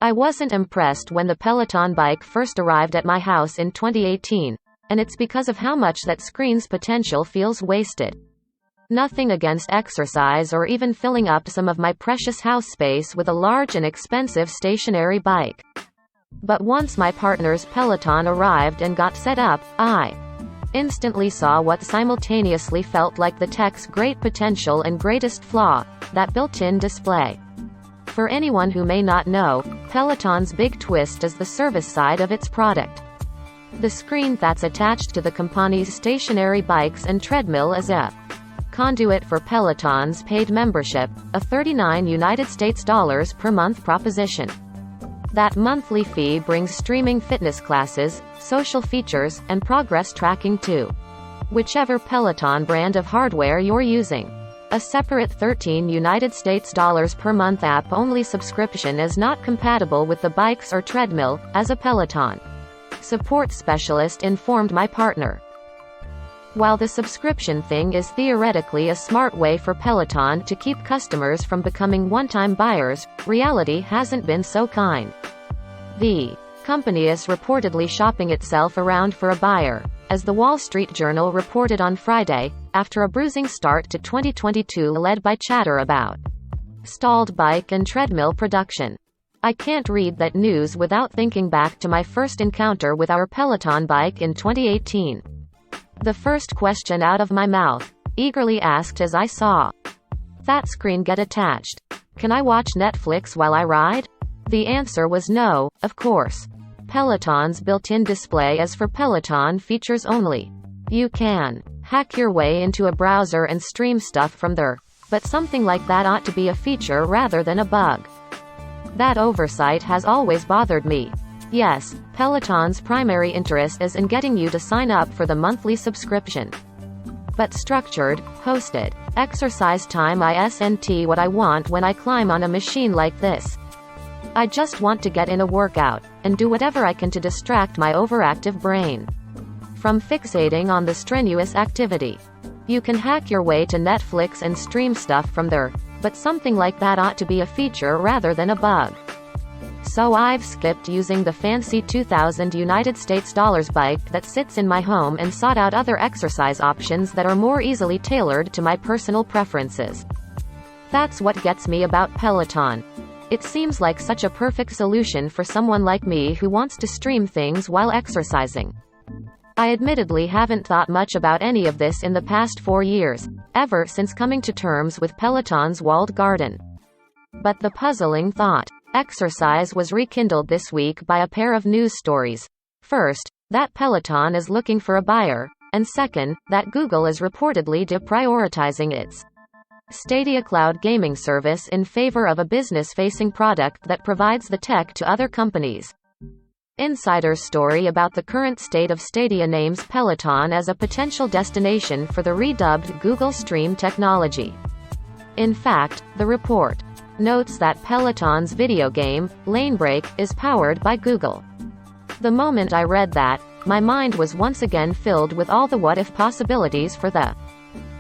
I wasn't impressed when the Peloton bike first arrived at my house in 2018, and it's because of how much that screen's potential feels wasted. Nothing against exercise or even filling up some of my precious house space with a large and expensive stationary bike. But once my partner's Peloton arrived and got set up, I instantly saw what simultaneously felt like the tech's great potential and greatest flaw: that built-in display. For anyone who may not know, Peloton's big twist is the service side of its product. The screen that's attached to the company's stationary bikes and treadmill is a conduit for Peloton's paid membership, a $39 United States per month proposition. That monthly fee brings streaming fitness classes, social features, and progress tracking too. Whichever Peloton brand of hardware you're using. A separate $13 United States per month app-only subscription is not compatible with the bikes or treadmill, as a Peloton support specialist informed my partner. While the subscription thing is theoretically a smart way for Peloton to keep customers from becoming one-time buyers, reality hasn't been so kind. The company is reportedly shopping itself around for a buyer, as the Wall Street Journal reported on Friday, after a bruising start to 2022 led by chatter about stalled bike and treadmill production. I can't read that news without thinking back to my first encounter with our Peloton bike in 2018. The first question out of my mouth, eagerly asked as I saw that screen get attached: "Can I watch Netflix while I ride?" The answer was no, of course. Peloton's built-in display is for Peloton features only. You can hack your way into a browser and stream stuff from there, but something like that ought to be a feature rather than a bug. That oversight has always bothered me. Yes, Peloton's primary interest is in getting you to sign up for the monthly subscription. But structured, hosted exercise time isn't what I want when I climb on a machine like this. I just want to get in a workout, and do whatever I can to distract my overactive brain from fixating on the strenuous activity. You can hack your way to Netflix and stream stuff from there, but something like that ought to be a feature rather than a bug. So I've skipped using the fancy $2,000 United States bike that sits in my home and sought out other exercise options that are more easily tailored to my personal preferences. That's what gets me about Peloton. It seems like such a perfect solution for someone like me who wants to stream things while exercising. I admittedly haven't thought much about any of this in the past 4 years, ever since coming to terms with Peloton's walled garden. But the puzzling thought exercise was rekindled this week by a pair of news stories. First, that Peloton is looking for a buyer, and second, that Google is reportedly deprioritizing its Stadia cloud gaming service in favor of a business-facing product that provides the tech to other companies. Insider's story about the current state of Stadia names Peloton as a potential destination for the redubbed Google Stream technology. In fact, the report notes that Peloton's video game, Lanebreak, is powered by Google. The moment I read that, my mind was once again filled with all the what-if possibilities for the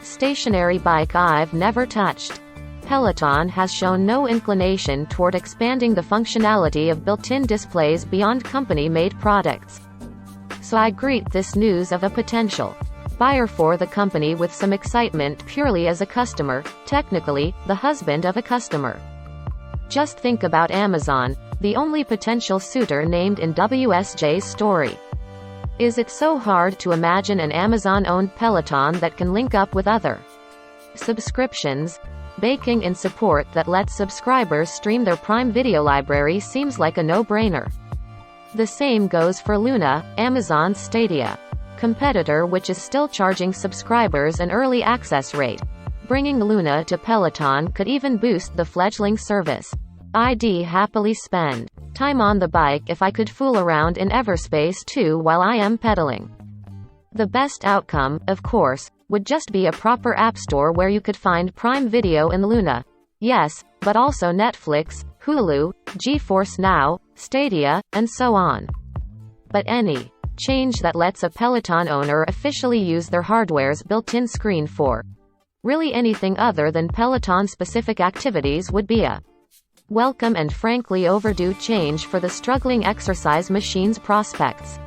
stationary bike I've never touched. Peloton has shown no inclination toward expanding the functionality of built-in displays beyond company-made products. So I greet this news of a potential buyer for the company with some excitement purely as a customer, technically, the husband of a customer. Just think about Amazon, the only potential suitor named in WSJ's story. Is it so hard to imagine an Amazon-owned Peloton that can link up with other subscriptions? Baking in support that lets subscribers stream their Prime Video library seems like a no-brainer. The same goes for Luna, Amazon's Stadia competitor, which is still charging subscribers an early access rate. Bringing Luna to Peloton could even boost the fledgling service. I'd happily spend time on the bike if I could fool around in Everspace too while I am pedaling. The best outcome, of course, would just be a proper app store where you could find Prime Video and Luna. Yes, but also Netflix, Hulu, GeForce Now, Stadia, and so on. But any change that lets a Peloton owner officially use their hardware's built-in screen for really anything other than Peloton-specific activities would be a welcome and frankly overdue change for the struggling exercise machine's prospects.